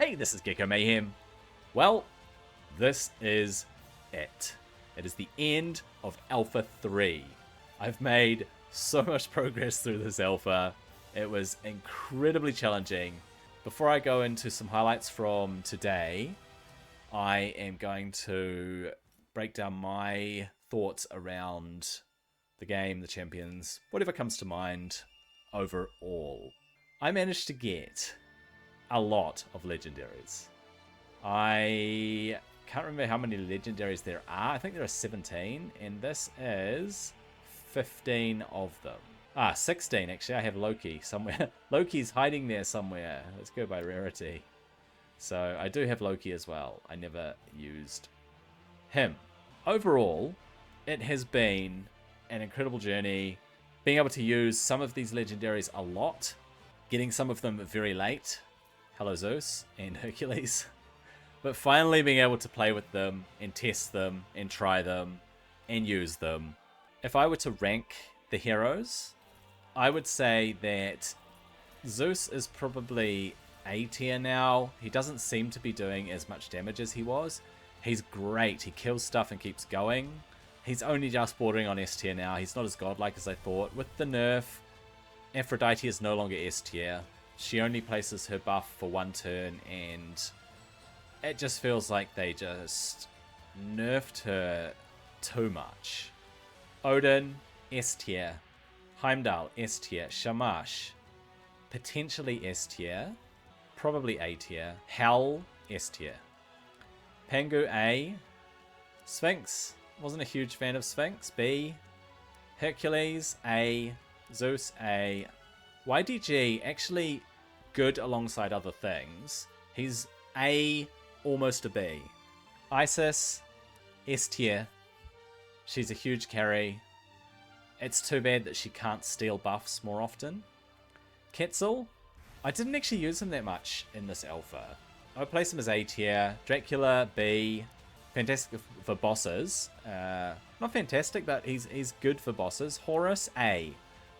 Hey, this is Gecko Mayhem. Well, this is it. It is the end of Alpha 3. I've made so much progress through this alpha. It was incredibly challenging. Before I go into some highlights from today, I am going to break down my thoughts around the game, the champions, whatever comes to mind overall. I managed to get a lot of legendaries. I can't remember how many legendaries there are. I think there are 17, and this is 15 of them. 16 actually. I have Loki somewhere. Loki's hiding there somewhere. Let's go by rarity. So I do have Loki as well. I never used him. Overall, it has been an incredible journey. Being able to use some of these legendaries a lot. Getting some of them very late. Hello Zeus and Hercules. But finally being able to play with them and test them and try them and use them. If I were to rank the heroes, I would say that Zeus is probably A tier now. He doesn't seem to be doing as much damage as he was. He's great. He kills stuff and keeps going. He's only just bordering on S tier now. He's not as godlike as I thought. With the nerf, Aphrodite is no longer S tier. She only places her buff for one turn, and it just feels like they just nerfed her too much. Odin, S tier. Heimdall, S tier. Shamash, potentially S tier. Probably A tier. Hel, S tier. Pangu, A. Sphinx, wasn't a huge fan of Sphinx, B. Hercules, A. Zeus, A. YDG, actually good alongside other things. He's A, almost a B. Isis, S tier. She's a huge carry. It's too bad that she can't steal buffs more often. Quetzal, I didn't actually use him that much in this alpha. I would place him as A tier. Dracula, B. Fantastic for bosses. Not fantastic, but he's good for bosses. Horus, A.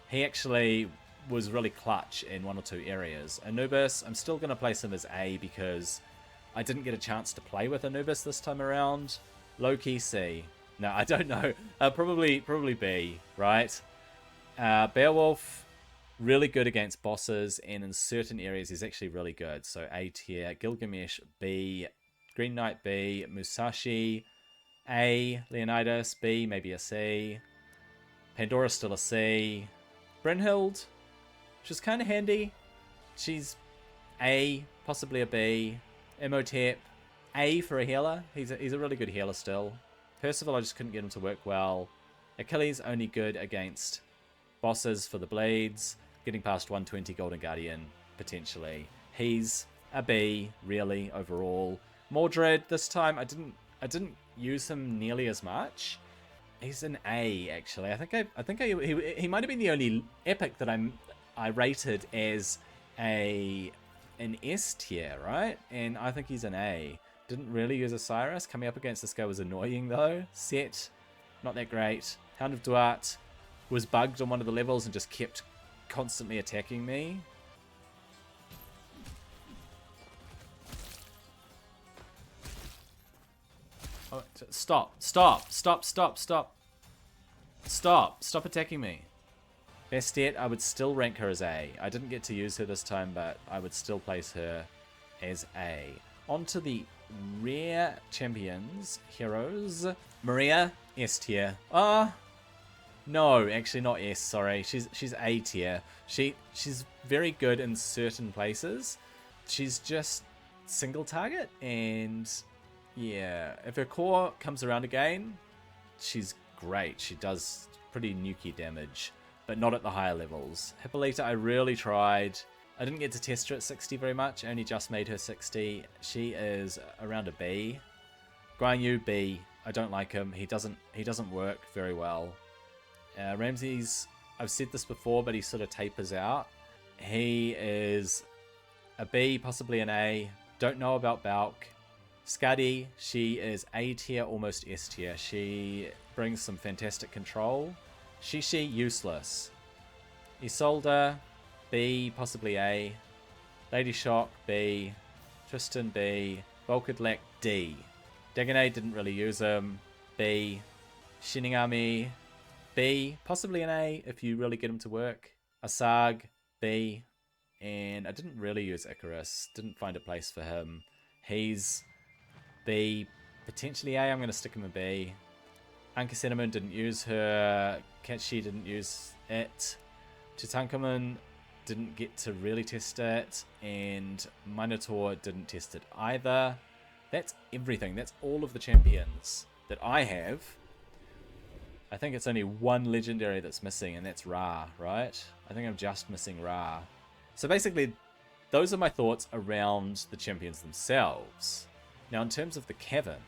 He actually was really clutch in one or two areas. Anubis, I'm still going to place him as A because I didn't get a chance to play with Anubis this time around. Loki, C. No, I don't know. Probably B, right? Beowulf, really good against bosses, and in certain areas he's actually really good. So A tier. Gilgamesh, B. Green Knight, B. Musashi, A. Leonidas, B, maybe a C. Pandora, still a C. Brynhild, she's kind of handy. She's A, possibly a B. Imhotep, A for a healer. He's a really good healer still. Percival, I just couldn't get him to work well. Achilles, only good against bosses for the blades. Getting past 120 Golden Guardian, potentially. He's a B, really, overall. Mordred, this time, I didn't use him nearly as much. He's an A, actually. I think he might have been the only epic that I rated as an S tier, right? And I think he's an A. Didn't really use Osiris. Coming up against this guy was annoying though. Set, not that great. Hound of Duat was bugged on one of the levels and just kept constantly attacking me. Oh, stop attacking me. Bastet, I would still rank her as A. I didn't get to use her this time, but I would still place her as A. On to the rare champions, heroes. Maria, S tier. No, actually not S, sorry. She's A tier. She's very good in certain places. She's just single target, and yeah, if her core comes around again, she's great. She does pretty nukey damage, but not at the higher levels. Hippolyta, I really tried. I didn't get to test her at 60 very much. I only just made her 60. She is around a B. Guan Yu, B. I don't like him. He doesn't work very well. Ramses, I've said this before, but he sort of tapers out. He is a B, possibly an A. Don't know about Balk. Skadi, she is A tier, almost S tier. She brings some fantastic control. Shishi, useless. Isolde, B, possibly A. Lady Shock, B. Tristan B. Volkadlak D. Dagonet didn't really use him. B. Shinigami B. Possibly an A if you really get him to work. Asag B. And I didn't really use Icarus. Didn't find a place for him. He's B. Potentially A. I'm going to stick him a B. Anka Cinnamon didn't use her. Ketchi didn't use it. Tutankhamun didn't get to really test it. And Minotaur didn't test it either. That's everything. That's all of the champions that I have. I think it's only one legendary that's missing, and that's Ra, right? I think I'm just missing Ra. So basically, those are my thoughts around the champions themselves. Now, in terms of the cavern,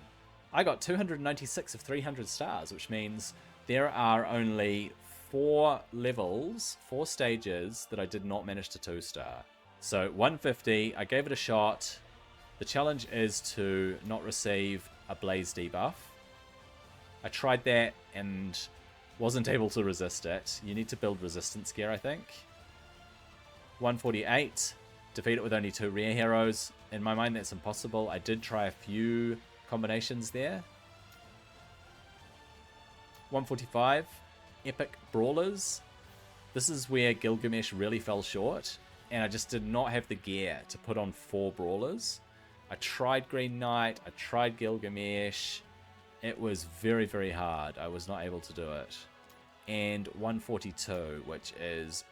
I got 296 of 300 stars, which means there are only 4 levels, 4 stages that I did not manage to 2-star. So 150, I gave it a shot. The challenge is to not receive a blaze debuff. I tried that and wasn't able to resist it. You need to build resistance gear, I think. 148, defeat it with only 2 rare heroes. In my mind, that's impossible. I did try a few combinations there. 145, epic brawlers. This is where Gilgamesh really fell short, and I just did not have the gear to put on 4 brawlers. I tried Green Knight, I tried Gilgamesh. It was very, very hard. I was not able to do it. And 142, which is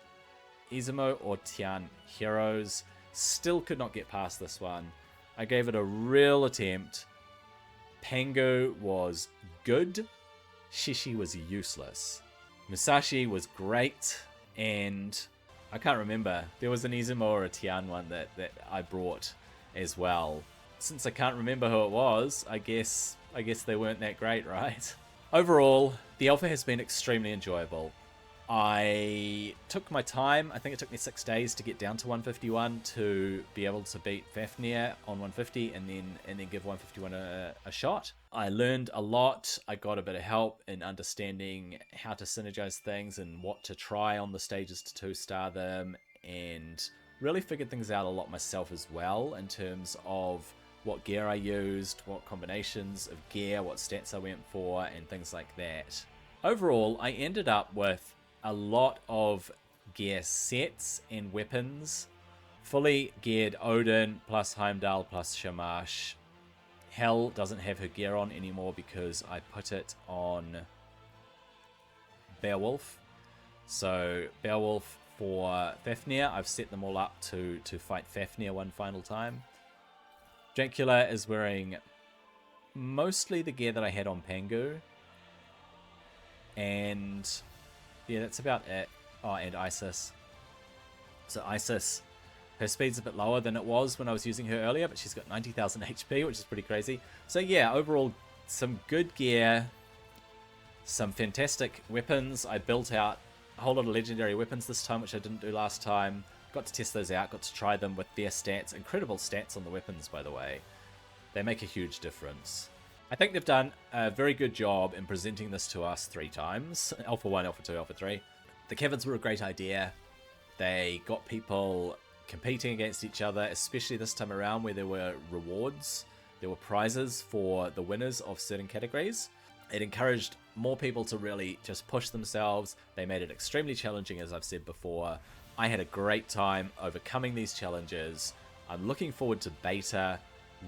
Izumo or Tian heroes. Still could not get past this one. I gave it a real attempt. Pangu was good. Shishi was useless. Musashi was great. And I can't remember. There was an Izumo or a Tian one that I brought as well. Since I can't remember who it was, I guess they weren't that great, right? Overall, the alpha has been extremely enjoyable. I took my time. I think it took me 6 days to get down to 151 to be able to beat Fafnir on 150 and then give 151 a shot. I learned a lot. I got a bit of help in understanding how to synergize things and what to try on the stages to 2-star them, and really figured things out a lot myself as well in terms of what gear I used, what combinations of gear, what stats I went for, and things like that. Overall, I ended up with a lot of gear sets and weapons. Fully geared Odin plus Heimdall plus Shamash. Hel doesn't have her gear on anymore because I put it on Beowulf. So Beowulf for Fafnir, I've set them all up to fight Fafnir one final time. Dracula is wearing mostly the gear that I had on Pangu. And yeah, that's about it. Oh, and Isis. So Isis, her speed's a bit lower than it was when I was using her earlier, but she's got 90,000 HP, which is pretty crazy. So yeah, overall, some good gear, some fantastic weapons. I built out a whole lot of legendary weapons this time, which I didn't do last time. Got to test those out, got to try them with their stats. Incredible stats on the weapons, by the way. They make a huge difference. I think they've done a very good job in presenting this to us 3 times. Alpha 1, Alpha 2, Alpha 3. The caverns were a great idea. They got people competing against each other, especially this time around where there were rewards. There were prizes for the winners of certain categories. It encouraged more people to really just push themselves. They made it extremely challenging, as I've said before. I had a great time overcoming these challenges. I'm looking forward to beta,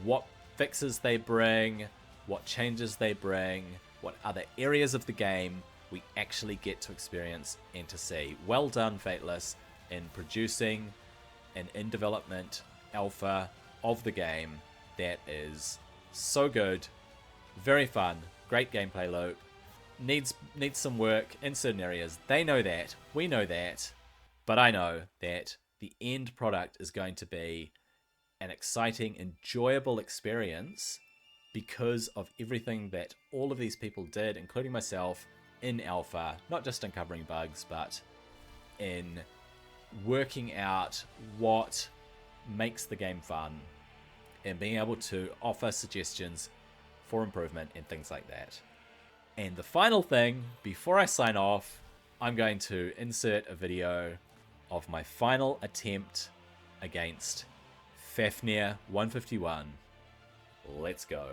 what fixes they bring, what changes they bring, what other areas of the game we actually get to experience and to see. Well done, Fateless, in producing an in-development alpha of the game that is so good, very fun, great gameplay loop, needs some work in certain areas. They know that, we know that, but I know that the end product is going to be an exciting, enjoyable experience because of everything that all of these people did, including myself, in alpha, not just uncovering bugs, but in working out what makes the game fun and being able to offer suggestions for improvement and things like that. And the final thing, before I sign off, I'm going to insert a video of my final attempt against Fafnir 151. Let's go.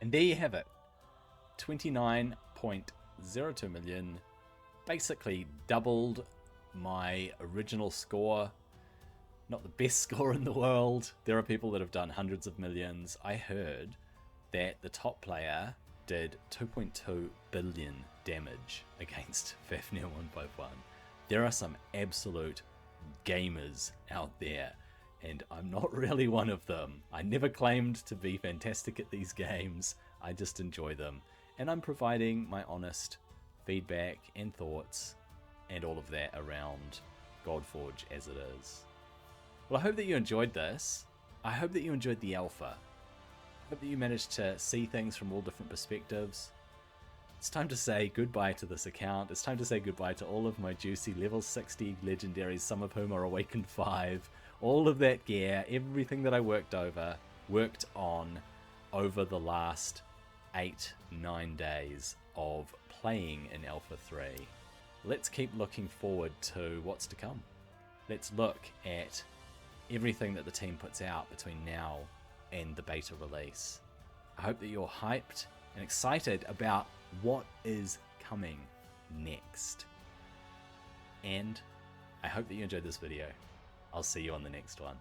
And there you have it. 29.02 million. Basically doubled my original score. Not the best score in the world. There are people that have done hundreds of millions. I heard that the top player did 2.2 billion damage against Fafnir 151. There are some absolute gamers out there, and I'm not really one of them. I never claimed to be fantastic at these games. I just enjoy them, and I'm providing my honest feedback and thoughts and all of that around Godforge as it is. Well, I hope that you enjoyed this. I hope that you enjoyed the alpha. I hope that you managed to see things from all different perspectives. It's time to say goodbye to this account. It's time to say goodbye to all of my juicy level 60 legendaries, some of whom are Awakened 5. All of that gear, everything that I worked on over the last 8-9 days of playing in Alpha 3. Let's keep looking forward to what's to come. Let's look at everything that the team puts out between now and the beta release. I hope that you're hyped and excited about what is coming next. And I hope that you enjoyed this video. I'll see you on the next one.